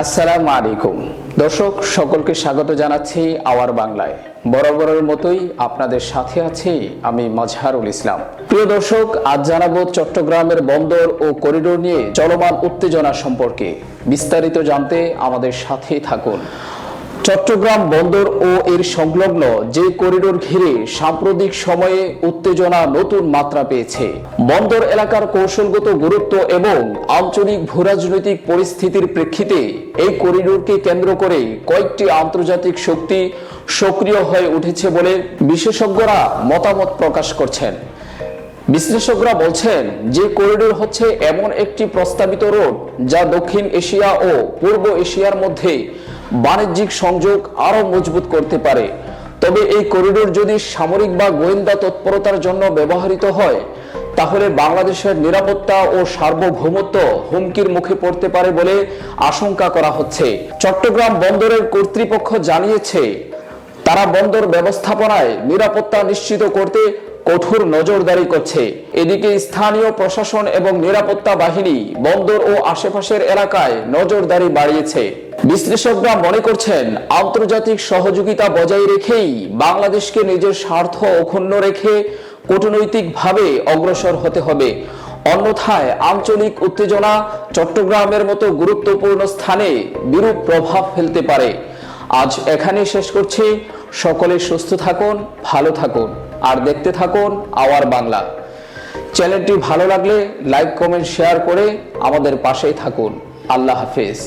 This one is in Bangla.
আসসালামু আলাইকুম দর্শক, সকলকে স্বাগত জানাচ্ছি আওয়ার বাংলায়। বরাবরের মতোই আপনাদের সাথে আছি আমি মাজহারুল ইসলাম। প্রিয় দর্শক, আজ জানাবো চট্টগ্রামের বন্দর ও করিডোর নিয়ে চলমান উত্তেজনা সম্পর্কে। বিস্তারিত জানতে আমাদের সাথেই থাকুন। চট্টগ্রাম বন্দর ও এর সংলগ্ন যে করিডোর ঘিরে সাম্প্রতিক সময়ে উত্তেজনা নতুন মাত্রা পেয়েছে। বন্দর এলাকার কৌশলগত গুরুত্ব এবং আঞ্চলিক ভূরাজনৈতিক পরিস্থিতির প্রেক্ষিতে এই করিডোরকে কেন্দ্র করে কয়েকটি আন্তর্জাতিক শক্তি সক্রিয় হয়ে উঠেছে বলে বিশেষজ্ঞরা মতামত প্রকাশ করছেন। বিশ্লেষকরা বলছেন যে করিডোর হচ্ছে এমন একটি প্রস্তাবিত রোড যা দক্ষিণ এশিয়া ও পূর্ব এশিয়ার মধ্যে বাণিজ্যিক সংযোগ আরো মজবুত করতে পারে। তবে এই করিডোর যদি সামরিক বা গোয়েন্দা তৎপরতার জন্য ব্যবহৃত হয় তাহলে বাংলাদেশের নিরাপত্তা ও সার্বভৌমত্ব হুমকির মুখে পড়তে পারে বলে আশঙ্কা করা হচ্ছে। চট্টগ্রাম বন্দরের কর্তৃপক্ষ জানিয়েছে তারা বন্দর ব্যবস্থাপনায় নিরাপত্তা নিশ্চিত করতে কঠোর নজরদারি করছে। এদিকে স্থানীয় প্রশাসন এবং নিরাপত্তা বাহিনী বন্দর ও আশেপাশের এলাকায় নজরদারি বাড়িয়েছে। বিশ্লেষকরা মনে করছেন আন্তর্জাতিক সহযোগিতা বজায় রেখেই বাংলাদেশকে নিজের স্বার্থ অক্ষুণ্ণ রেখে কূটনৈতিকভাবে অগ্রসর হতে হবে। অন্যথায় আঞ্চলিক উত্তেজনা চট্টগ্রামের মতো গুরুত্বপূর্ণ স্থানে বিরূপ প্রভাব ফেলতে পারে। আজ এখানেই শেষ করছি। সকলে সুস্থ থাকুন, ভালো থাকুন আর দেখতে থাকুন আওয়ার বাংলা। চ্যানেলটি ভালো লাগলে লাইক, কমেন্ট, শেয়ার করে আমাদের পাশেই থাকুন। আল্লাহ হাফেজ।